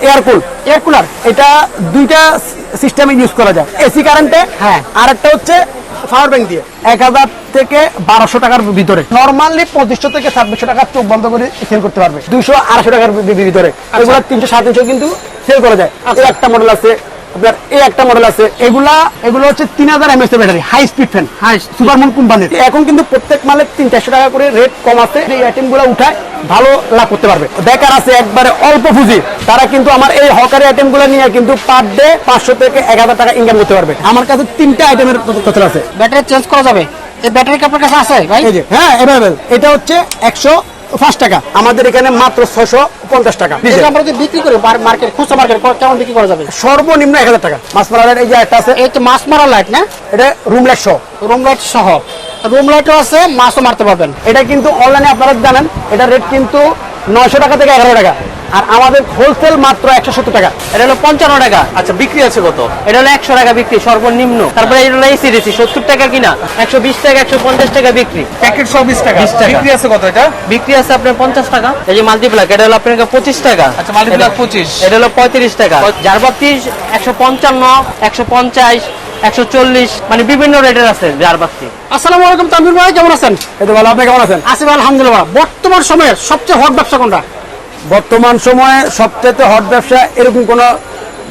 Air cooler এটা দুইটা সিস্টেমে ইউজ করা যায়, এসি কারেন্টে। হ্যাঁ। আর একটা হচ্ছে পাওয়ার ব্যাংক দিয়ে। 1000 থেকে 1200 টাকার ভিতরে, নরমালি 2500 থেকে 2600 টাকা চোখ বন্ধ করে সেল করতে পারবে। 200-250 টাকার ভিতরে, এগুলো 300-350 কিন্তু সেল করা যায়। এই একটা মডেল আছে আপনার, এই একটা মডেল আছে। এগুলো হচ্ছে 3000 mAh এর battery, high speed fan, Supermoon কোম্পানির। এখন কিন্তু প্রত্যেক মালের 300-400 টাকা করে রেট কম আছে। এই আইটেমগুলো উঠায় ভালো লাভ করতে পারবে। বেকার আছে একবারে অল্প পুঁজি, তারা কিন্তু আমার এই হকারি আইটেমগুলো নিয়ে কিন্তু পার ডে 500 থেকে 1000 টাকা ইনকাম করতে পারবে। আমার কাছে 3টা আইটেমের তথ্য আছে। ব্যাটারি চেঞ্জ করা যাবে? এই ব্যাটারি কি আপনার কাছে আছে ভাই? এই যে হ্যাঁ, अवेलेबल। এটা হচ্ছে 105 টাকা, আমাদের এখানে মাত্র 650 টাকা। এটা আমরা যদি বিক্রি করি মার্কেট, খুচরা মার্কেট কেমন বিক্রি করা যাবে? সর্বনিম্ন 1000 টাকা। মাছ মারা লাইট, এই যে একটা আছে, এই তো মাছ মারা লাইট না, এটা রুম লাইট সহ। রুম লাইট সহ, রুম লাইটও আছে, মাছও মারতে পারবেন। এটা কিন্তু অনলাইনে আপনারা জানেন, এটা রেট কিন্তু 900 টাকা থেকে 1100 টাকা, আর আমাদের হোলসেল মাত্র 170 টাকা। এটা হলো 55 টাকা। আচ্ছা, বিক্রি আছে কত? এটা হলো 100 টাকা বিক্রি সর্বনিম্ন। তারপরে এটা হলো এসিডিসি 70 টাকা কিনা, 120 টাকা 150 টাকা বিক্রি। প্যাকেট সহ 20 টাকা। 20 টাকা। বিক্রি আছে কত এটা? বিক্রি আছে আপনার 50 টাকা। এই যে মাল্টিপ্লাক, এটা হলো আপনার 25 টাকা। আচ্ছা, মাল্টিপ্লাক 25। এটা হলো 35 টাকা। জারবাতি 155, 150, 140, মানে বিভিন্ন রেটের আছে জারবাতি। আসসালামু আলাইকুম তানভীর ভাই, কেমন আছেন? এই তো ভালো, আপনি কেমন আছেন? আসিফ আলহামদুলিল্লাহ। বর্তমান সময়ের সবচেয়ে হট ব্যবসা কোনটা? বর্তমান সময়ে সবচেয়ে হট ব্যবসা এরকম কোনো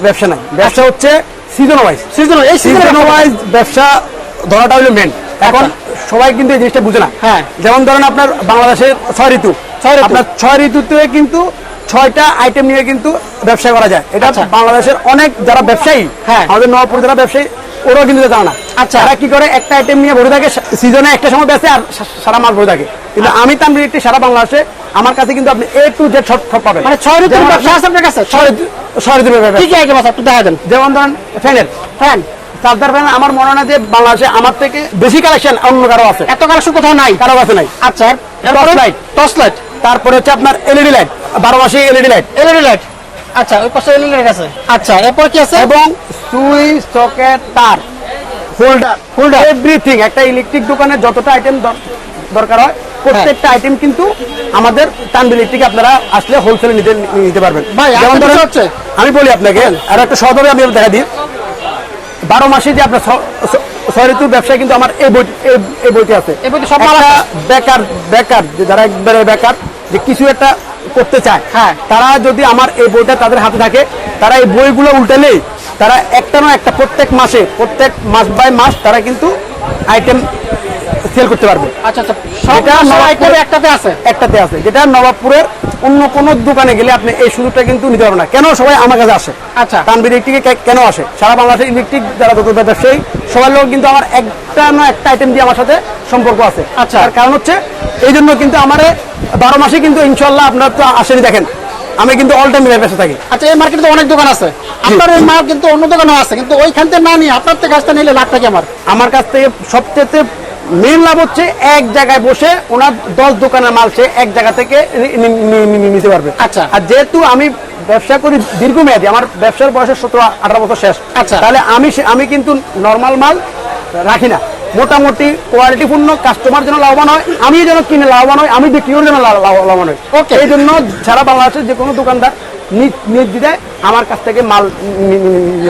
ব্যবসা নাই। ব্যবসা হচ্ছে সিজন ওয়াইজ। এই সিজন ওয়াইজ ব্যবসা ধরাটা হলো মেন। এখন সবাই কিন্তু এই জিনিসটা বুঝে না। হ্যাঁ। যেমন ধরেন আপনার বাংলাদেশের 6 ঋতু, আপনার 6 ঋতুতে কিন্তু 6টা আইটেম নিয়ে কিন্তু ব্যবসা করা যায়। এটা বাংলাদেশের অনেক যারা ব্যবসায়ী, হ্যাঁ, আমাদের নবাবপুর যারা ব্যবসায়ী, ওরাও কিন্তু জানে না। আচ্ছা, তারা কি করে, একটা আইটেম নিয়ে ভরে থাকে, সিজনে একটা সময় বেঁচে আর সারা মাস ভরে থাকে। কিন্তু আমি তানভীর একটি সারা বাংলাদেশে, আমার কাছে কিন্তু আপনি A to Z সব পাবেন। মানে 6 ঋতুর ব্যবসা আছে আপনার কাছে? 6 ঋতুর ব্যবসা। কি কি আইটেম আছে একটু দেখা দেন। যেমন ধরেন ফ্যান, চার্জার ফ্যান, আমার মনে হয় না যে বাংলাদেশে আমার থেকে বেশি কালেকশন অন্য কারো আছে। এত কালেকশন কোথাও নাই, কারো কাছে নাই। আচ্ছা, টর্চ লাইট, তারপরে হচ্ছে আপনার এলইডি লাইট, 12 মাসে এলইডি লাইট। আচ্ছা, ওই পাশে এলইডি আছে। আচ্ছা, এরপর কি আছে? এবং সুইচ, সকেট, তার, হোল্ডার, এভরিথিং। একটা ইলেকট্রিক দোকানে যতটা আইটেম দরকার হয়, প্রত্যেকটা আইটেম কিন্তু আমাদের তানভীর ইলেকট্রিকে আপনারা আসলে হোলসেলে নিতে পারবেন। যেমন ধরেন আমি বলি আপনাকে, আর একটা সহজভাবে আমি দেখা দিই, 12 মাসে যে আপনার 6 ঋতুর ব্যবসায় কিন্তু আমার এই বইটি আছে। এই বইটি সব বেকার যারা একবারে বেকার, যে কিছু একটা করতে চায়, হ্যাঁ, তারা যদি আমার এই বইটা তাদের হাতে থাকে, তারা এই বইগুলো উল্টালেই তারা একটা না একটা প্রত্যেক মাসে, প্রত্যেক মাস বাই মাস তারা কিন্তু আইটেম সেল করতে পারবে। আচ্ছা, একটাতে আছে, যেটা নবাবপুরের অন্য কোন দোকানে গেলে আপনি এই সুযোগটা কিন্তু নিতে পারবেন না। কেন সবাই আমার কাছে আসে? আচ্ছা, তানভীর ইলেকট্রিকে কেন আসে? সারা বাংলাদেশের ইলেকট্রিক যারা যত ব্যবসায়ী সবার লোক কিন্তু আমার একটা না একটা আইটেম দিয়ে আমার সাথে সম্পর্ক আছে। আচ্ছা, তার কারণ হচ্ছে এই জন্য কিন্তু আমার 12 মাসে কিন্তু ইনশাল্লাহ আপনার তো আসেনি, দেখেন আমি কিন্তু অল টাইম ব্যবসা থাকি। আচ্ছা, এই মার্কেটে তো অনেক দোকান আছে, আপনার এই মাল কিন্তু অন্য দোকানেও আছে, কিন্তু ওইখান থেকে না নিয়ে আপনার থেকে কাছ থেকে নিলে লাভটা কি? আমার কাছ থেকে সবচেয়ে মেন লাভ হচ্ছে এক জায়গায় বসে ওনার 10 দোকানের মাল সে এক জায়গা থেকে নিতে পারবে। আচ্ছা, আর যেহেতু আমি ব্যবসা করি দীর্ঘমেয়াদী, আমার ব্যবসার বয়সে 17-18 বছর শেষ। আচ্ছা, তাহলে আমি কিন্তু নর্মাল মাল রাখি না, মোটামুটি কোয়ালিটিপূর্ণ, কাস্টমার যেন লাভবান হয়, আমি যেন কিনে লাভবান হয়, আমি বিক্রির জন্য লাভবান হয়। ওকে, এই জন্য সারা বাংলাদেশের যে কোনো দোকানদার নির্দ্বিধায় আমার কাছ থেকে মাল।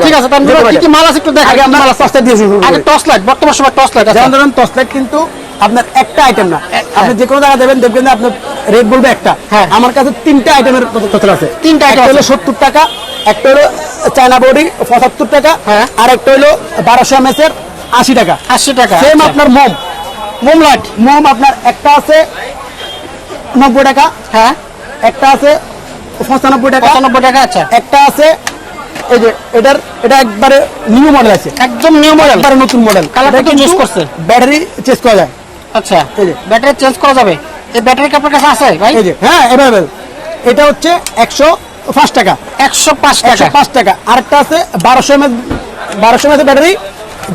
ঠিক আছে, কি কি মাল আছে একটু দেখাই। আমরা টর্চ লাইট দিয়ে শুরু করি। আগে টর্চ লাইট, বর্তমান সময় টর্চ লাইট আছে। যেমন ধরুন টর্চ লাইট কিন্তু আপনার একটা আইটেম না, আপনি যে কোনো জায়গায় দেবেন, দেখবেন আপনার রেট বলবে একটা। হ্যাঁ, আমার কাছে 3টা আইটেমের তথ্য আছে। 3টা আইটেম হলো 70 টাকা, একটা হলো চায়না বডি 75 টাকা, আর একটা হলো 1200 mAh এর 80 টাকা। 80 টাকা। সেম আপনার মোম লাইট, আপনার একটা আছে 90 টাকা, হ্যাঁ, একটা আছে 95 টাকা। 95 টাকা। আচ্ছা, একটা আছে এই যে এটা একবারে নিউ মডেল আছে, একদম নিউ মডেল, একবারে নতুন মডেল। কালারটা কি চেঞ্জ করছে? ব্যাটারি চেঞ্জ করা যায়। আচ্ছা, এই যে ব্যাটারি চেঞ্জ করা যাবে। এই ব্যাটারি কি আপনার কাছে আছে ভাই? এই যে হ্যাঁ, अवेलेबल। এটা হচ্ছে 105 টাকা। 105 টাকা। আরেকটা আছে 1200 mAh ব্যাটারি,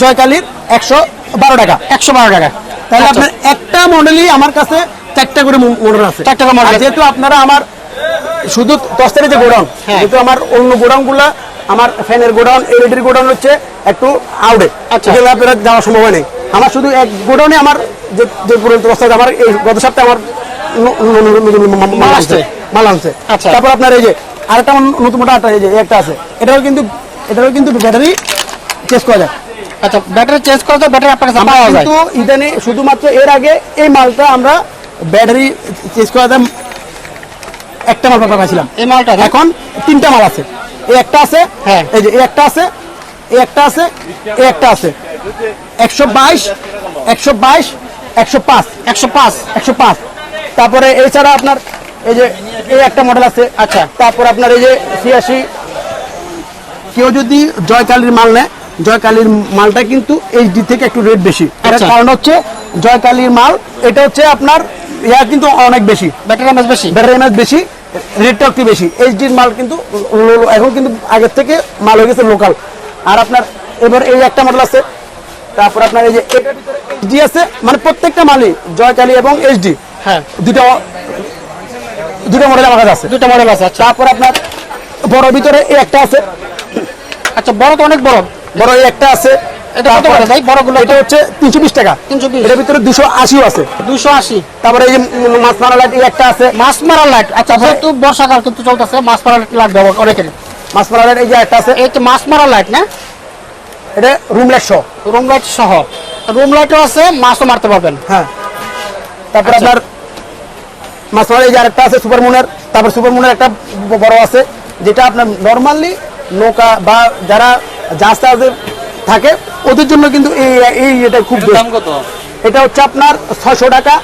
জয়কালীর 112 টাকা। 112 টাকা। তাহলে আপনার একটা মডেলই আমার কাছে 4টা করে মডেল আছে। 4টা মডেল। যেহেতু আপনারা আমার শুধু তস্তারি যে গোডাউন, যেহেতু আমার অন্য গোডাউন গুলা, আমার ফ্যানের গোডাউন, এলইডির গোডাউন হচ্ছে একটু আউটে, যেগুলো আপনারা যাওয়ার সম্ভব নেই। আমার শুধু এক গোডাউনে আমার যে পুরো তস্তারি, আমার এই গত সপ্তাহে আমার মাল আনছে। আচ্ছা, তারপর আপনার এই যে আরেকটা নতুন মোটা এই যে একটা আছে, এটাও কিন্তু ব্যাটারি চেঞ্জ করা যায়। আচ্ছা, ব্যাটারি চেঞ্জ করা যায়, ব্যাটারি আপনার কাছে আমরা পাওয়া যায়। কিন্তু ইদানে শুধুমাত্র এর আগে এই মালটা আমরা ব্যাটারি চেঞ্জ করা দাম একটা মাল পাইছিলাম, এই মালটা না? এখন 3টা মাল আছে। এই একটা আছে, হ্যাঁ। এই যে এই একটা আছে, এই একটা আছে, এই একটা আছে, 122 105 105। তারপরে এছাড়া আপনার এই যে এই একটা মডেল আছে। আচ্ছা। তারপর আপনার এই যে 86, কেউ যদি জয়কালীর মাল নেয়, জয়কালীর মালটা কিন্তু এইচডি থেকে একটু রেট বেশি। এর আচ্ছা। কারণ হচ্ছে জয়কালীর মাল এটা হচ্ছে আপনার কিন্তু অনেক বেশি, ব্যাটারি এমএস বেশি। ব্যাটারি এমএস বেশি, রেটটা একটু বেশি। এইচডির মাল কিন্তু এখন কিন্তু আগের থেকে মাল হয়ে গেছে লোকাল। আর আপনার এবার এই একটা মডেল আছে। তারপর আপনার এই যে এটার ভিতরে এইচডি আছে, মানে প্রত্যেকটা মালই জয়কালী এবং এইচডি হ্যাঁ, দুটো মডেল আমার কাছে আছে। দুটো মডেল আছে। আচ্ছা তারপর আপনার বড় ভিতরে এই একটা আছে। আচ্ছা, বড় তো অনেক বড়। বড় এই একটা আছে। এটা কত করে ভাই বড়গুলো? এটা হচ্ছে 320 টাকা। 320। এটার ভিতরে 280 আছে। 280। তারপরে এই যে মাছ মারা লাইট এই একটা আছে। মাছ মারা লাইট। আচ্ছা, যেহেতু বর্ষাকাল কিন্তু চলতেছে, মাছ মারা লাইট লাগবে অনেকেরই। মাছ মারা লাইট এই যে একটা আছে। এই তো মাছ মারা লাইট না? এটা রুম লাইট সহ। রুম লাইট সহ। রুম লাইটও আছে, মাছও মারতে পারবেন। হ্যাঁ। তারপর আচ্ছা। আপনার মাছ মারা এই যে আরেকটা আছে সুপার মুনের। তারপর সুপার মুনের একটা বড় আছে, যেটা আপনার নরমালি নৌকা বা যারা জাহাজ থাকে ওদের জন্য কিন্তু এই এটা খুব দাম কত? এটা হচ্ছে আপনার 600 টাকা,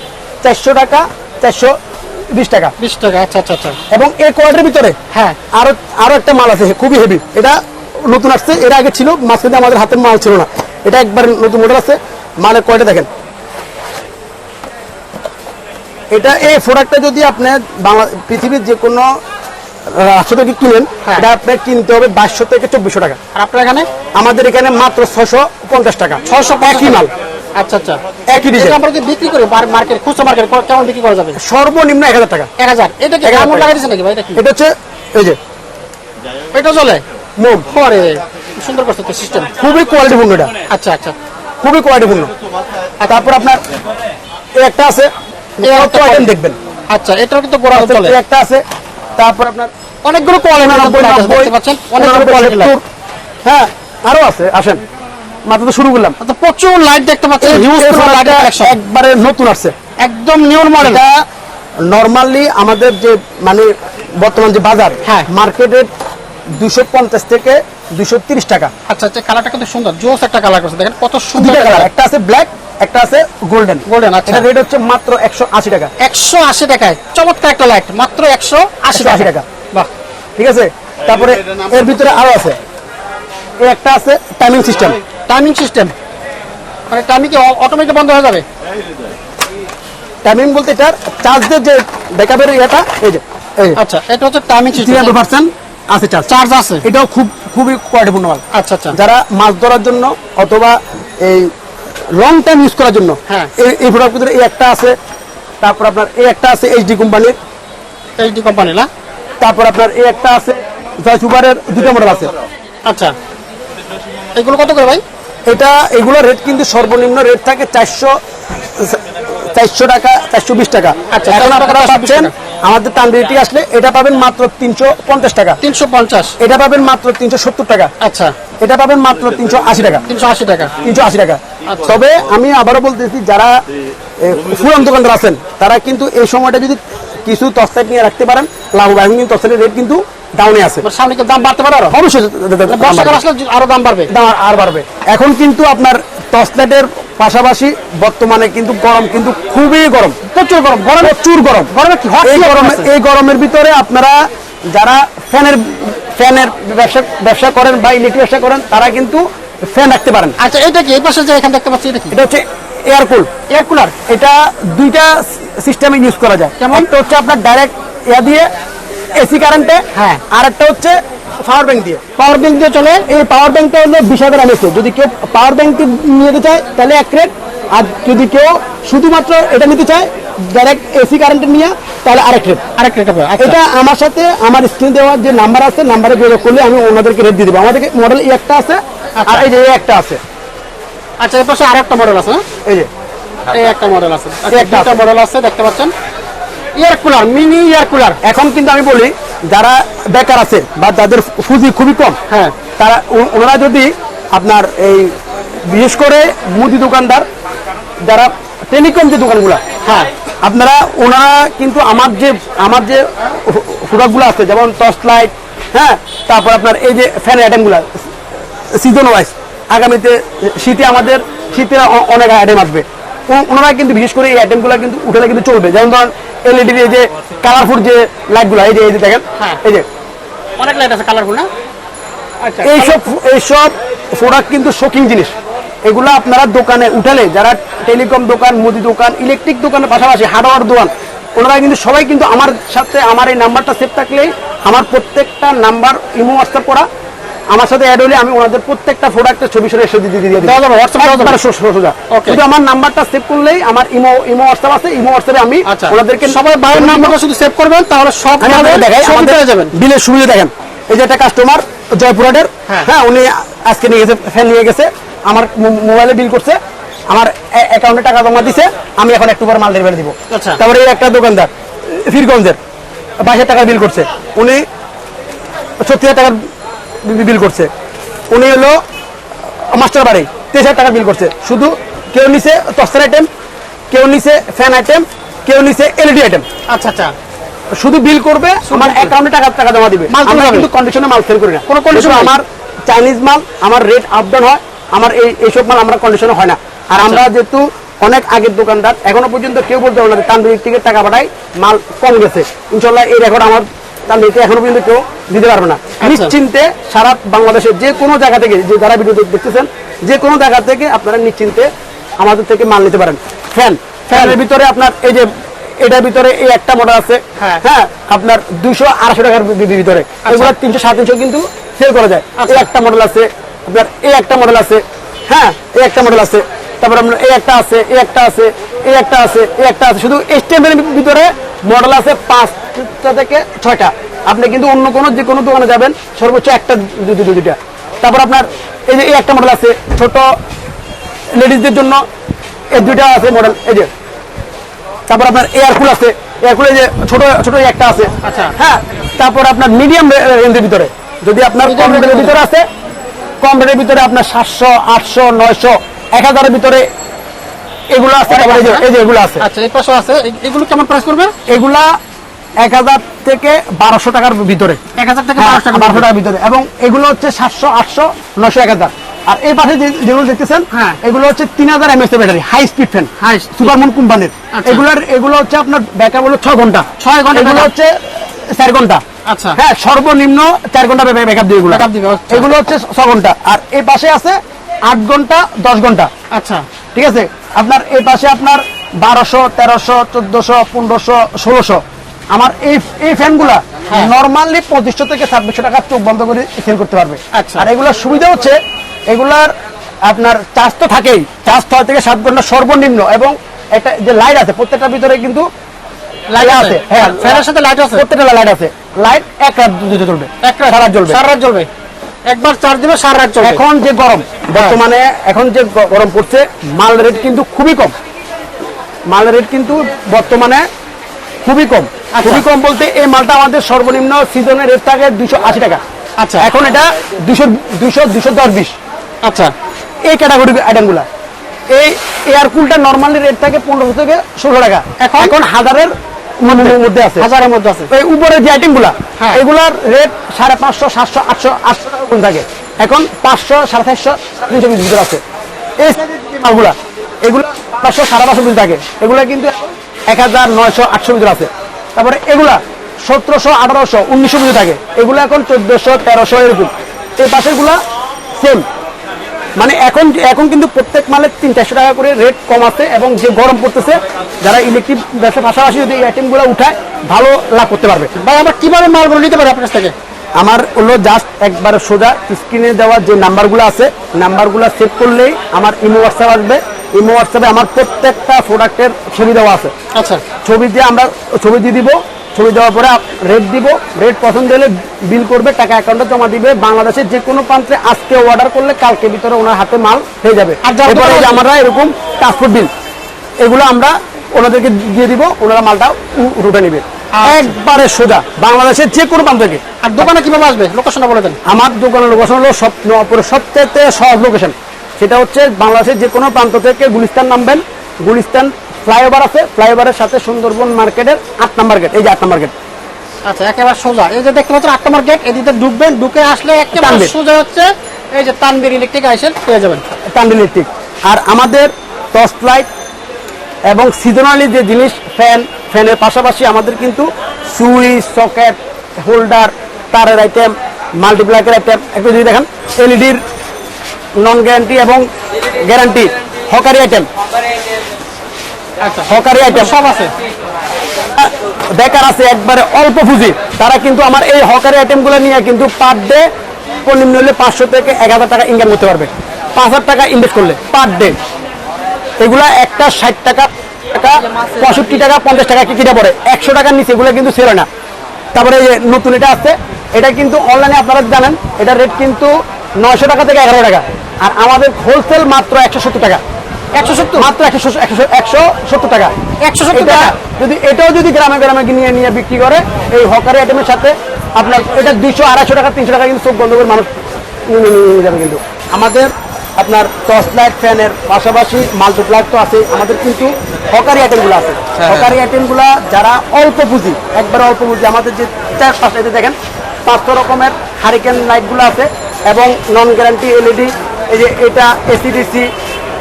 400 টাকা, 420 টাকা। 20 টাকা। আচ্ছা আচ্ছা আচ্ছা। এবং এই কোয়ালিটির ভিতরে হ্যাঁ, আরো একটা মাল আছে খুবই হেভি। এটা নতুন আসছে, এর আগে ছিল মাঝখানে আমাদের হাতের মাল ছিল না। এটা একবার নতুন মডেল আছে। মালের কোয়ালিটি দেখেন। এটা এই প্রোডাক্টটা যদি আপনি পৃথিবীর যে কোনো রাষ্ট্র থেকে কিনেন, হ্যাঁ। এটা আপনার কিনতে হবে 2200 থেকে 2400 টাকা। আর আপনার এখানে আমাদের এখানে মাত্র 650 টাকা। 650 একই মাল, আচ্ছা আচ্ছা। একই ডিজাইন। এটা আমরা যদি বিক্রি করি মার্কেট, খুচরা মার্কেট কেমন বিক্রি করা যাবে? সর্বনিম্ন 1000 টাকা। 1000। এটা কি 1000 কামড় টাকা। লাগাই দিয়েছে নাকি ভাই? এটা কি? এটা হচ্ছে এই যে এটা চলে? মোম, পরে সুন্দর করছে তো সিস্টেম। খুবই কোয়ালিটিপূর্ণ এটা, আচ্ছা আচ্ছা। খুবই কোয়ালিটিপূর্ণ। আর তারপর আপনার এই একটা আছে, এই একটা আইটেম দেখবেন। আচ্ছা, এটাও কিন্তু বড় চলে। এই একটা আছে। তারপর আপনার অনেকগুলো কোয়ালিটি দেখতে পাচ্ছেন, অনেকগুলো কোয়ালিটি লাইট। হ্যাঁ, আরো আছে, আসেন। মাত্র তো শুরু করলাম। আচ্ছা, প্রচুর লাইট দেখতে পাচ্ছেন, হিউজ লাইট কালেকশন, একবারে নতুন আসছে, একদম নিউ মডেল। এটা নরমালি আমাদের যে মানে বর্তমান যে বাজার, হ্যাঁ। মার্কেটের 250 থেকে 230 টাকা। আচ্ছা আচ্ছা, কালারটা কিন্তু সুন্দর, জোস একটা কালার করছে, দেখেন কত সুন্দর দুটো কালার, কালার। একটা আছে ব্ল্যাক, একটা আছে গোল্ডেন। গোল্ডেন। আচ্ছা, এটা রেট হচ্ছে মাত্র 180 টাকা। 180 টাকায় চমৎকার একটা লাইট, মাত্র 180 টাকা। বাহ, ঠিক আছে। তারপরে এর ভিতরে আরো আছে, এই একটা আছে টাইমিং সিস্টেম। টাইমিং সিস্টেম মানে টাইমিং কি অটোমেটিক বন্ধ হয়ে যাবে? টাইমিং বলতে এটার চার্জের যে ব্যাকআপের এটা এই যে এই আচ্ছা, এটা হচ্ছে টাইমিং সিস্টেম। 300% আছে চার্জ। চার্জ আছে। এটাও খুবই কোয়ালিটিপূর্ণ মাল। আচ্ছা আচ্ছা। যারা মাছ ধরার জন্য অথবা এই লং টাইম ইউজ করার জন্য, হ্যাঁ। এই প্রোডাক্ট ভিতরে এই একটা আছে। তারপর আপনার এই একটা আছে এইচডি কোম্পানির। এইচডি কোম্পানি না? তারপর আপনার এই একটা আছে জয় সুপারের, দুটো মডেল আছে। আচ্ছা, এগুলো কত করে ভাই? এগুলো রেট কিন্তু সর্বনিম্ন রেট থাকে 400 টাকা, 420 টাকা। আচ্ছা, এখন 400 টাকা, আপনারা 420 পাচ্ছেন টাকা। আমাদের তানবিরিটি আসলে এটা পাবেন মাত্র 350 টাকা। 350। এটা পাবেন মাত্র 370 টাকা। আচ্ছা, এটা পাবেন মাত্র 380 টাকা। 380 টাকা। 380 টাকা। আচ্ছা। তবে আমি আবারও বলতেছি, যারা পুরান দোকানদার আছেন তারা কিন্তু এই সময়টা যদি কিছু তস্তায় নিয়ে রাখতে পারেন লাভবান। কিন্তু তস্তার রেট কিন্তু ডাউনে আছে। মানে সামনে কি দাম বাড়তে পারে আরো? অবশ্যই বর্ষাকাল আসলে আরো দাম বাড়বে। দাম আর বাড়বে। এখন কিন্তু আপনার টসলেটের পাশাপাশি বর্তমানে কিন্তু গরম, কিন্তু খুবই গরম, প্রচুর গরম, প্রচুর গরম। গরমে কি হট এই গরমের ভিতরে আপনারা যারা ফ্যানের ব্যবসা করেন বা ইলেকট্রিক ব্যবসা করেন, তারা কিন্তু ফ্যান রাখতে পারেন। আচ্ছা, এটা কি এই পাশে যে এখানে দেখতে পাচ্ছি, এটা কি? এটা হচ্ছে এয়ার কুলার। এটা দুইটা সিস্টেমে ইউজ করা যায়। কেমন? একটা হচ্ছে আপনার ডাইরেক্ট দিয়ে এসি কারেন্টে, হ্যাঁ। আর একটা হচ্ছে পাওয়ার ব্যাংক দিয়ে। পাওয়ার ব্যাংক দিয়ে চলে। এই পাওয়ার ব্যাংকটা হলো 20,000 mAh। যদি কেউ পাওয়ার ব্যাংক নিয়ে যেতে চায় তাহলে এক রেট, আর যদি কেউ শুধুমাত্র এটা নিতে চায় ডাইরেক্ট এসি কারেন্টে নিয়ে, তাহলে আরেক রেট। আরেক রেট হবে। আচ্ছা, এটা আমার সাথে আমার স্ক্রিন দেওয়ার যে নাম্বার আছে, নাম্বারে যোগাযোগ করলে আমি ওনাদেরকে রেট দিয়ে দেবো। আমাদের মডেল এই একটা আছে, আর এই যে এই একটা আছে। আচ্ছা, এই পাশে আরেকটা মডেল আছে, এই যে এই একটা মডেল আছে। এই একটা একটা মডেল আছে, দেখতে পাচ্ছেন, air cooler, mini air cooler. এখন কিন্তু আমি বলি যারা বেকার আছে বা যাদের পুঁজি খুবই কম, হ্যাঁ তারা ওনারা যদি আপনার এই বিশেষ করে মুদি দোকানদার যারা টেলিকম যে দোকানগুলো, হ্যাঁ আপনারা ওনারা কিন্তু আমার যে প্রোডাক্টগুলো আছে যেমন টর্চ লাইট, হ্যাঁ, তারপর আপনার এই যে ফ্যান আইটেমগুলো সিজন ওয়াইজ, আগামীতে শীতে অনেক আইটেম আসবে, ওনারা কিন্তু বিশেষ করে এই আইটেমগুলো কিন্তু উঠালে কিন্তু চলবে। যেমন ধরেন এলইডির এই যে কালারফুল যে লাইটগুলো, এই যে দেখেন, হ্যাঁ। এই যে অনেক লাইট আছে কালারফুল না। আচ্ছা এইসব প্রোডাক্ট কিন্তু শোকিং জিনিস। এগুলো আপনারা দোকানে উঠালে যারা টেলিকম দোকান, মুদি দোকান, ইলেকট্রিক দোকানের পাশাপাশি হার্ডওয়্যার দোকান, ওনারা কিন্তু সবাই কিন্তু আমার সাথে আমার এই নাম্বারটা সেভ থাকলেই আমার প্রত্যেকটা নাম্বার ইমো হোয়াটসঅ্যাপ করা, আমার সাথে অ্যাড হলে আমি ওনাদের প্রত্যেকটা প্রোডাক্টের ছবি সরে এসে দিয়ে দিই। শুধু আমার নাম্বারটা সেভ করলেই আমার ইমো হোয়াটসঅ্যাপ আছে, ইমো হোয়াটসঅ্যাপে আমি আচ্ছা ওনাদেরকে সবাই বাইরের নাম্বারটা শুধু সেভ করবেন, তাহলে সব আমি আপনাকে দেখাই আমাদের যাবেন। বিলের সুবিধা দেখেন। এই যে একটা কাস্টমার জয়পুরহাটের, হ্যাঁ, উনি আজকে নিয়ে গেছে, ফ্যান নিয়ে গেছে, আমার মোবাইলে বিল করছে, আমার অ্যাকাউন্টে টাকা জমা দিছে, আমি এখন একটু পরে মাল ডেলিভারি দিব। আচ্ছা। তারপরে এই একটা দোকানদার ফিরগঞ্জের 22,000 টাকা বিল করছে, উনি 70,000 টাকার বিল করছে, উনি হলো মাস্টার বাড়ি 23,000 টাকা বিল করছে। শুধু কেউ নিছে টস্টার আইটেম, কেউ নিছে ফ্যান আইটেম, কেউ নিছে এলইডি আইটেম। আচ্ছা আচ্ছা শুধু বিল করবে, আমার অ্যাকাউন্টে টাকা জমা দিবে। মাল আমরা দিবে। কিন্তু কন্ডিশনে মাল সেল করি না, কোনো condition নাই। আমার চাইনিজ মাল, আমার রেট আপ ডাউন হয়, আমার এইসব মাল আমরা কন্ডিশনে হয় না। আর আমরা যেহেতু অনেক আগের দোকানদার, এখনো পর্যন্ত কেউ বলতে পারবে না তানবির থেকে টাকা পাঠাই মাল কম গেছে। ইনশাল্লাহ এই রেকর্ড আমার তানবির থেকে এখনো পর্যন্ত কেউ দিতে পারবে না। নিশ্চিন্তে সারা বাংলাদেশের যে কোনো জায়গা থেকে, যে যারা ভিডিও দেখতেছেন, যে কোনো জায়গা থেকে আপনারা নিশ্চিন্তে আমাদের থেকে মাল নিতে পারেন। ফ্যানের ভিতরে আপনার এই যে এটার ভিতরে এই একটা মডেল আছে, হ্যাঁ, আপনার 200-250 টাকার ভিতরে, এগুলো 300-350 কিন্তু সেল করা যায়। এই একটা মডেল আছে আপনার, এই একটা মডেল আছে, হ্যাঁ, এই একটা মডেল আছে, তারপর আপনার এই একটা আছে, এই একটা আছে, এই একটা আছে, এই একটা আছে। শুধু স্টেমের ভিতরে মডেল আছে 5টা থেকে 6টা। আপনি কিন্তু অন্য কোনো যে কোনো দোকানে যাবেন সর্বোচ্চ একটা দুইটা। তারপর আপনার এই যে এই একটা মডেল আছে ছোট লেডিসদের জন্য, এই দুইটা আছে মডেল, এই যে। তারপর আপনার এয়ারকুল আছে, এয়ারকুল এই যে ছোট ছোট একটা আছে, আচ্ছা। হ্যাঁ। তারপর আপনার মিডিয়াম রেঞ্জের ভিতরে, যদি আপনার কম রেঞ্জের ভিতরে আছে, কম রেঞ্জের ভিতরে আপনার 700, 800, 900, 1000-এর ভিতরে এগুলো আছে। তারপরে এই যে এগুলো আছে, আচ্ছা এই পাশে আছে, এগুলো কেমন প্রাইস করবে? এগুলা 1000 থেকে 1200 টাকার ভিতরে, 1000 থেকে 1200 1200 টাকার ভিতরে। এবং এগুলো হচ্ছে 700, 800, 900, 1000। আর এই পাশে যেগুলো দেখতেছেন, হ্যাঁ, এগুলো হচ্ছে 3000 mAh battery, high speed fan, high Supermoon কোম্পানির। আচ্ছা। এগুলো হচ্ছে আপনার ব্যাকআপ হলো 6 ঘন্টা, 6 ঘন্টা এগুলো backup। হচ্ছে 4 ঘন্টা। আচ্ছা হ্যাঁ, সর্বনিম্ন 4 ঘন্টা ব্যাকআপ দিয়ে এগুলো। Backup দিবে, আচ্ছা। এগুলো হচ্ছে 6 ঘন্টা। আর এই পাশে আছে 8 ঘন্টা, 10 ঘন্টা। আচ্ছা ঠিক আছে। আপনার এই পাশে আপনার 1200, 1300, 1400, 1500, 1600। আমার এই ফ্যানগুলা হ্যাঁ। নরমালি 2500 থেকে 2600 টাকা চোখ বন্ধ করে সেল করতে পারবে। আচ্ছা। আর এগুলোর সুবিধা হচ্ছে এগুলার আপনার চার্জ তো থাকেই, চার্জ 6 থেকে 7 ঘন্টা সর্বনিম্ন। এবং একটা যে লাইট আছে প্রত্যেকটার ভিতরে কিন্তু লাইট আছে, হ্যাঁ, ফ্যানের সাথে লাইট আছে, প্রত্যেকটা লাইট আছে। লাইট এক রাত দুটো জ্বলবে, সারা রাত জ্বলবে, সারা রাত জ্বলবে। একবার চার্জ দিবে সারা রাত চলবে। এখন যে গরম, বর্তমানে এখন যে গরম পড়ছে, মাল রেট কিন্তু খুবই কম। মাল রেট কিন্তু বর্তমানে খুবই কম। খুবই কম বলতে এই মালটা আমাদের সর্বনিম্ন সিজনের রেট থাকে 280 টাকা। আচ্ছা এখন এটা 210-20। আচ্ছা এই ক্যাটাগরি আইটেমগুলা। এই এয়ার কুলটা নরমালি রেট থাকে 1500 থেকে 1600 টাকা। এখন হাজারের মধ্যে আছে, হাজারের মধ্যে আছে। এই উপরে যে আইটেমগুলা, হ্যাঁ। এগুলার রেট 550, 700, 800, 800 টাকা কম থাকে। এখন 500, 450, 320 ভিতরে আছে। এই মালগুলা এগুলো 500, 550 থাকে। এগুলা কিন্তু 1000, 900, 800 ভিতরে আছে। তারপরে এগুলা 1700, 1800, 1900 ভিতরে থাকে। এগুলো এখন 1400, 1300 এরকম। এই পাশেরগুলা সেম। মানে এখন কিন্তু প্রত্যেক মালের 300-400 টাকা করে রেট কম আছে। এবং যে গরম পড়তেছে, যারা ইলেকট্রিক ব্যবসার পাশাপাশি যদি এই আইটেমগুলো উঠায় ভালো লাভ করতে পারবে। ভাই আমরা কিভাবে মালগুলো নিতে পারি আপনার কাছ থেকে? আমার হলো জাস্ট একবার সোজা স্ক্রিনে দেওয়া যে নাম্বারগুলো আছে, নাম্বারগুলো সেভ করলেই আমার ইমো হোয়াটসঅ্যাপ আসবে। ইমো হোয়াটসঅ্যাপে আমার প্রত্যেকটা প্রোডাক্টের ছবি দেওয়া আছে। আচ্ছা ছবি দিয়ে আমরা ছবি দিয়ে দিব। ছবি দেওয়ার পরে রেট দিব। রেট পছন্দ হলে বিল করবে, টাকা অ্যাকাউন্টে জমা দিবে। বাংলাদেশের যে কোনো প্রান্তে আজকে অর্ডার করলে কালকে ভিতরে ওনার হাতে মাল হয়ে যাবে। আর যারা এরপরে যে আমরা এরকম ট্রান্সপোর্ট বিল, এগুলো আমরা ওনাদেরকে দিয়ে দিব, ওনারা মালটা উঠে নেবে। একবারে সোজা বাংলাদেশের যে কোনো প্রান্ত থেকে। আর দোকানে কিভাবে আসবে লোকেশনটা বলে দেন। আমার দোকানের লোকেশন হলো নওয়াজপুরের সবচেয়ে সহজ লোকেশন, সেটা হচ্ছে বাংলাদেশের যে কোনো প্রান্ত থেকে গুলিস্তান নামবেন, গুলিস্তান ফ্লাইওভার আছে, ফ্লাইওভারের সাথে সুন্দরবন মার্কেটের 8 নম্বর গেট, এই যে 8 নম্বর গেট। আচ্ছা, একেবারে সোজা এই যে দেখতে পাচ্ছেন 8 নম্বর গেট, এদিকে ঢুকবেন, ঢুকে আসলে একেবারে তানভীর। সোজা হচ্ছে এই যে তানভীর ইলেকট্রিক আইসেন পেয়ে যাবেন। তানভীর ইলেকট্রিক। আর আমাদের টর্চ লাইট এবং সিজনালি যে জিনিস ফ্যানের পাশাপাশি আমাদের কিন্তু সুইচ, সকেট, হোল্ডার, তারের আইটেম, মাল্টিপ্লাকের আইটেম একটু যদি দেখেন, এলইডির নন গ্যারান্টি এবং গ্যারান্টি, হকারি আইটেম, হকারি আইটেম সব আছে। বেকার আছে একবারে অল্প পুঁজি, তারা কিন্তু আমার এই হকারি আইটেমগুলো নিয়ে কিন্তু পার ডে নিম্ন হলে 500 থেকে 1000 টাকা ইনকাম করতে পারবে। 5000 টাকা ইনভেস্ট করলে পার ডে। এগুলা একটা 60 টাকা, 65 টাকা, 50 টাকা কিনা পড়ে, 100 টাকার নিচে এগুলো কিন্তু সেল হয় না। তারপরে এই যে নতুন এটা আছে, এটা কিন্তু অনলাইনে আপনারা জানেন এটা রেট কিন্তু 900 টাকা থেকে 11 টাকা, আর আমাদের হোলসেল মাত্র 170 টাকা। 170 মাত্র 170 টাকা। 170 এটা টাকা। যদি এটাও যদি গ্রামে গ্রামে নিয়ে বিক্রি করে এই হকারি আইটেমের সাথে আপনার এটা 200, 250 টাকা, 300 টাকা কিন্তু চোখ বন্ধ করে মানুষ নিয়ে যাবে। কিন্তু আমাদের আপনার টর্চ লাইট ফ্যানের পাশাপাশি মাল্টিপ্লাগ তো আছে, আমাদের কিন্তু হকারি আইটেমগুলো আছে। হকারি আইটেমগুলো যারা অল্প পুঁজি, একবার অল্প পুঁজি, আমাদের যে 4-5 এতে দেখেন 500 রকমের হারিকেন লাইটগুলো আছে এবং নন গ্যারান্টি এলইডি, এই যে এটা এসিডিসি,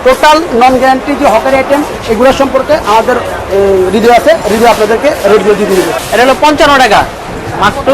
টোটাল নন গ্যারান্টি যে হকারি আইটেম এগুলো সম্পর্কে আমাদের রিভিউ আছে, রিভিউ আপনাদেরকে রিভিউ দিয়ে দিবে। এটা হলো 55 টাকা মাত্র।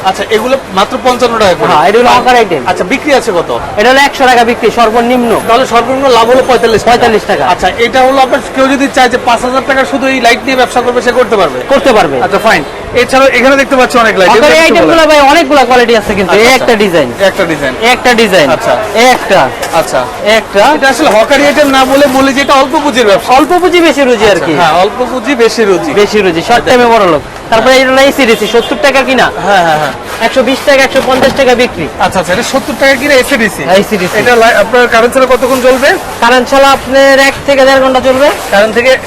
আচ্ছা, এগুলো মাত্র 55 টাকা করে। হ্যাঁ, এটা হলো হকার আইটেম। আচ্ছা, বিক্রি আছে কত? এটা হলো 100 টাকা বিক্রি সর্বনিম্ন। তাহলে সর্বনিম্ন লাভ হলো 45 টাকা। আচ্ছা, এটা হলো আপনার কেউ যদি চায় যে 5000 টাকা শুধু এই লাইট নিয়ে ব্যবসা করবে, সে করতে পারবে। করতে পারবে। আচ্ছা, ফাইন। এছাড়াও এখানে দেখতে পাচ্ছি অনেক লাইট। হকার আইটেমগুলো ভাই অনেকগুলো কোয়ালিটি আছে কিন্তু এই আচ্ছা, একটা ডিজাইন, একটা ডিজাইন। একটা ডিজাইন, আচ্ছা। এই একটা, আচ্ছা, একটা। এটা আসলে হকারি আইটেম না বলে যে এটা অল্প পুঁজির ব্যবসা। অল্প পুঁজি বেশি রুজি আর কি। হ্যাঁ, অল্প পুঁজি বেশি রুজি। বেশি রুজি, শর্ট টাইমে বড় লোক। তারপরে এটা হলো এসিডিসি 70 টাকা কিনা, হ্যাঁ হ্যাঁ হ্যাঁ। 120 টাকা, 150 টাকা বিক্রি। আচ্ছা আচ্ছা, এটা 70 টাকা কিনে এসিডিসি। এসিডিসি এটা আপনার কারেন্ট ছাড়া কতক্ষণ চলবে? কারেন্ট ছাড়া আপনার 1 থেকে 1.5 ঘন্টা চলবে।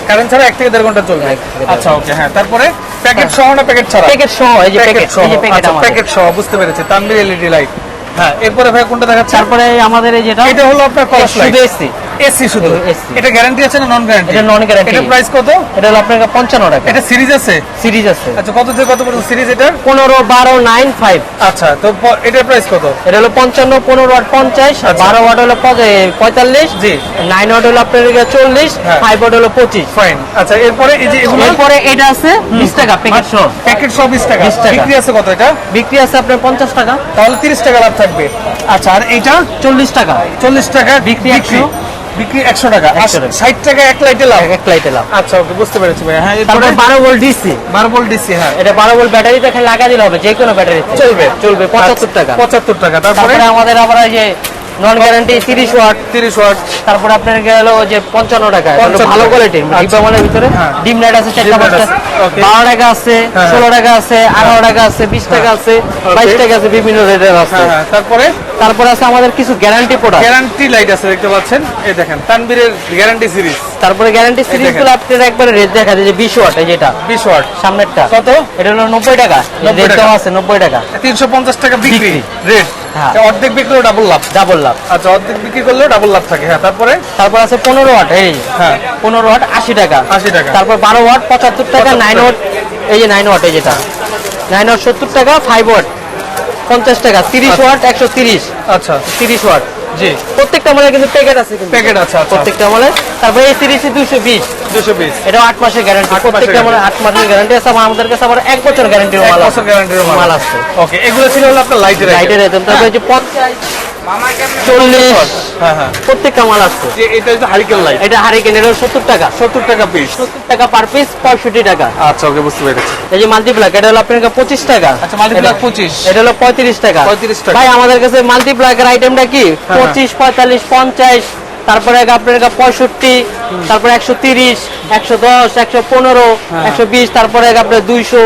কারেন্ট ছাড়া 1 থেকে 1.5 ঘন্টা চলবে। আচ্ছা, ওকে, হ্যাঁ। তারপরে প্যাকেট সহ না প্যাকেট ছাড়া? প্যাকেট সহ, এই যে প্যাকেট, সহ। এই যে প্যাকেট আচ্ছা, আমাদের। প্যাকেট সহ, বুঝতে পেরেছি। Tanvir LED light. হ্যাঁ, এরপরে ভাই কোনটা দেখাচ্ছে? তারপরে আমাদের এই যেটা, এটা হলো আপনার কলাস লাইট। শুধু এসি, এসি শুধু। AC এটা গ্যারান্টি আছে না নন গ্যারান্টি? এটা non guarantee। এটা প্রাইস কত? এটা হলো আপনার 55 টাকা। এটা সিরিজ আছে? সিরিজ আছে আচ্ছা, কত থেকে কত পর্যন্ত সিরিজ এটা? 15, 12, 9, 5। আচ্ছা, তো এটার প্রাইস কত? এটা হলো 55, 15 ওয়াট 50, আচ্ছা। 12 ওয়াট হলো 45, জি। 9 ওয়াট হলো আপনার 40, হ্যাঁ। 5 ওয়াট হলো 25। ফাইন। আচ্ছা, এরপরে এই যে এগুলো এরপরে এটা আছে 20 টাকা প্যাকেট সহ। প্যাকেট সহ 20 টাকা। 20 টাকা। বিক্রি আছে কত এটা? বিক্রি আছে আপনার 50 টাকা, তাহলে 30 টাকা লাভ থাকবে। আচ্ছা, আর এইটা 40 টাকা 40 টাকা বিক্রি 100 বিক্রি 100 টাকা। 100 টাকা। 60 টাকা এক লাইটে লাভ। এক লাইটে লাভ। আচ্ছা, ওকে, বুঝতে পেরেছি ভাই। হ্যাঁ, তারপরে এরপরে 12 ভোল্ট ডিসি, 12 ভোল্ট ডিসি। হ্যাঁ, এটা 12 ভোল্ট ব্যাটারিতে খালি লাগা দিলে হবে, যে কোনো ব্যাটারিতে চলবে। চলবে 75 টাকা। 75 টাকা। তারপরে তারপরে আমাদের আবার এই যে নন গ্যারান্টি 30 ওয়াট, 30 ওয়াট। তারপরে আপনার গেল যে 55 টাকা, এটা হলো 55 ভালো কোয়ালিটির আচ্ছা। ডিব্বা মালের ভিতরে। হ্যাঁ। ডিম লাইট আছে 4টা ডিম লাইট 5টা, আছে, ওকে। 12 টাকা আছে, হ্যাঁ। 16 টাকা আছে, 18 টাকা আছে, 20 টাকা আছে, 22 টাকা আছে, বিভিন্ন রেটের আছে। হ্যাঁ হ্যাঁ। তারপরে তারপরে আছে আমাদের কিছু গ্যারান্টি প্রোডাক্ট। গ্যারান্টি লাইট আছে, দেখতে পাচ্ছেন। এই দেখেন তানভীরের গ্যারান্টি সিরিজ। তারপরে গ্যারান্টি সিরিজগুলো আপনার একবারে রেট দেখা যায় যে 20 ওয়াট, এই যেটা 20 ওয়াট। সামনেরটা কত? এটা হলো 90 টাকা, 90 রেট টাকা। দেওয়া আছে 90 টাকা, 350 টাকা বিক্রি বিক্রি। রেট। হ্যাঁ। অর্ধেক বিক্রিও ডাবল লাভ। ডাবল লাভ। আচ্ছা, অর্ধেক বিক্রি করলেও ডাবল লাভ থাকে। হ্যাঁ, তারপরে তারপর আছে 15 ওয়াট, এই হ্যাঁ 15 ওয়াট 80 টাকা। 80 টাকা। তারপর 12 ওয়াট 75 টাকা, 9 ওয়াট, এই যে 9 ওয়াট, এই যেটা 9 ওয়াট 70 টাকা, 5 ওয়াট 50 টাকা, 30 ওয়াট 130, আচ্ছা, 30 ওয়াট। জি। প্রত্যেকটা মালে কিন্তু প্যাকেট আছে, কিন্তু প্যাকেট আছে। আচ্ছা, প্রত্যেকটা মালে। তারপরে এই 30 220, 220। এটা 8 মাসের গ্যারান্টি। 8 মাসের প্রত্যেকটা মালে 8 মাসের গ্যারান্টি আছে। আমাদের কাছে আবার 1 বছর গ্যারান্টির 1 মাল আছে। বছর গ্যারান্টির মাল আছে। ওকে, এগুলো ছিল হলো আপনার লাইটের লাইটের আইটেম। তারপরে যে 50, 40, হ্যাঁ হ্যাঁ। প্রত্যেকটা মাল আছে। যে এটা হচ্ছে হারিকেন লাইট। এটা হারিকেন, এটা 70 টাকা, 70 টাকা পিস। 70 টাকা পার পিস, 65 টাকা। আচ্ছা, ওকে, বুঝতে পেরেছি। এই যে মাল্টিপ্লাক, এটা হলো আপনার 25 টাকা। আচ্ছা, মাল্টিপ্লাক 25। এটা হলো 35 টাকা। 35 টাকা। ভাই আমাদের কাছে মাল্টিপ্লাকের আইটেমটা কি 25, 45, 50, তারপরে আপনার 65, তারপরে 130, 110, 115, 120, তারপরে আপনার 200,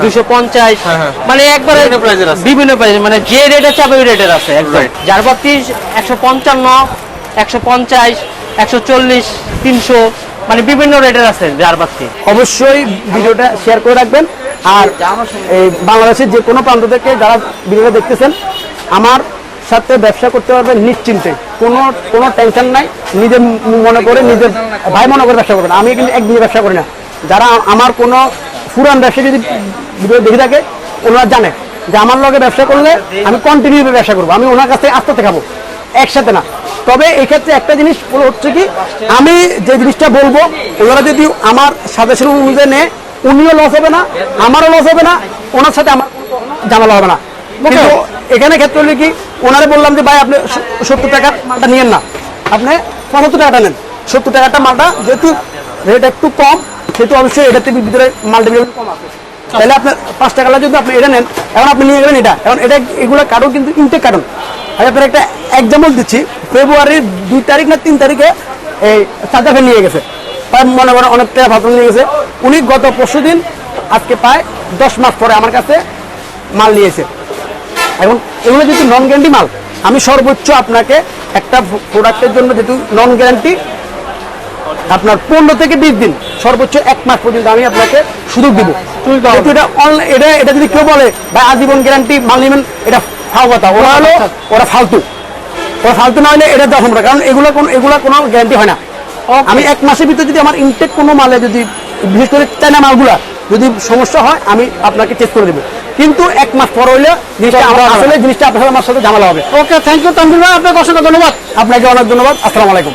250, হ্যাঁ, হ্যাঁ। মানে একবারে বিভিন্ন প্রাইজের আছে। বিভিন্ন প্রাইজ, মানে যে রেট আছে ওই রেটের আছে একদম। Right. যার বাকি 155, 150, 140, 300, মানে বিভিন্ন রেটের আছে যার বাকি। অবশ্যই ভিডিওটা শেয়ার করে রাখবেন আর এই বাংলাদেশের যে কোনো প্রান্ত থেকে যারা ভিডিওটা দেখতেছেন, আমার সাথে ব্যবসা করতে পারবেন নিশ্চিন্তে, কোনো টেনশন নাই। নিজে মনে করে, নিজের ভাই মনে করে ব্যবসা করবেন। আমি কিন্তু একদিনে ব্যবসা করি না। যারা আমার কোনো পুরান ব্যবসা যদি ভিডিও দেখে থাকে, ওনারা জানে যে আমার লগে ব্যবসা করলে আমি কন্টিনিউ ব্যবসা করবো। আমি ওনার কাছ থেকে আস্তে আস্তে খাবো, একসাথে না। তবে এক্ষেত্রে একটা জিনিস হচ্ছে কি, আমি যে জিনিসটা বলবো ওনারা যদি আমার সাজেশন অনুযায়ী নেয়, উনিও লস হবে না, আমারও লস হবে না, ওনার সাথে আমার ঝামেলা হবে না। কিন্তু এখানে ক্ষেত্রে হলে কি, ওনারে বললাম যে ভাই আপনি 70 টাকার মালটা নিয়েন না, আপনি 75 টাকাটা নেন। 70 টাকাটা মালটা যেহেতু রেট একটু কম, সেহেতু অবশ্যই এটাতে ভিতরে মালটা কম আছে। তাহলে আপনার 5 টাকা যদি আপনি এটা নেন, এখন আপনি নিয়ে গেলেন এটা, এখন এটা এগুলো কার্টন কিন্তু ইনটেক কার্টন। আমি আপনার একটা এক্সাম্পল দিচ্ছি, ফেব্রুয়ারির 2 তারিখ না 3 তারিখে এই চার্জার ফ্যান নিয়ে গেছে, প্রায় মনে করেন অনেক টাকা ভাত নিয়ে গেছে। উনি গত পরশু দিন, আজকে প্রায় 10 মাস পরে আমার কাছে মাল নিয়েছে। এখন এগুলো যদি নন গ্যারান্টি মাল, আমি সর্বোচ্চ আপনাকে একটা প্রোডাক্টের জন্য যেহেতু নন গ্যারান্টি, আপনার 15 থেকে 20 দিন, সর্বোচ্চ 1 মাস পর্যন্ত আমি আপনাকে সুযোগ দিব। যেহেতু এটা যদি কেউ বলে ভাই আজীবন গ্যারান্টি মাল নেবেন, এটা ফাও কথা। ওরা ফালতু না হলে এটা দেওয়া সম্ভব না, কারণ এগুলা কোনো গ্যারান্টি হয় না। আমি 1 মাসের ভিতরে যদি আমার ইনটেক কোনো মালে, যদি বিশেষ করে চায়না মালগুলা যদি সমস্যা হয়, আমি আপনাকে চেক করে দেবো। কিন্তু 1 মাস পর হইলে জিনিসটা আপনার আমার সাথে ঝামেলা হবে। ওকে, থ্যাংক ইউ তানভীর ভাই, আপনাকে অসংখ্য ধন্যবাদ। আপনাকে অনেক ধন্যবাদ। আসসালামু আলাইকুম।